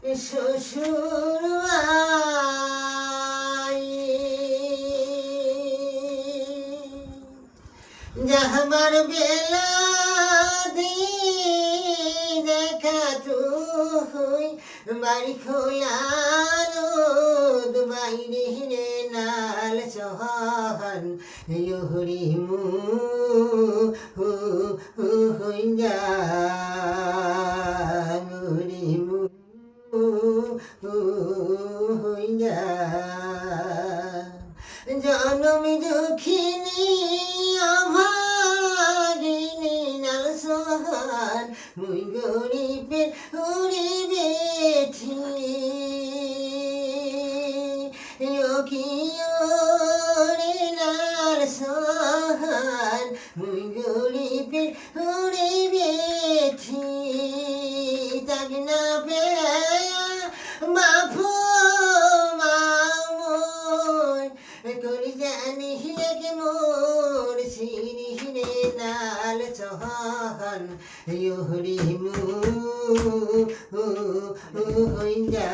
শ্বশুর যাহবার বেলা দেখা তুই বাড়ি খোলানো বাইরে রে নাল সহান হরি মু হইয়া হরি মু হইয়া জনম দুঃখিনী অভাগিনী নাল সহান মুই গরিবের হরি বেঠি রে নাল সহান মুই গরিবের হরি বেঠি তাক না পেয়া মাফু মামুন করি জানি কে মোর সিরি রে নাল সহান হরি মু হইয়া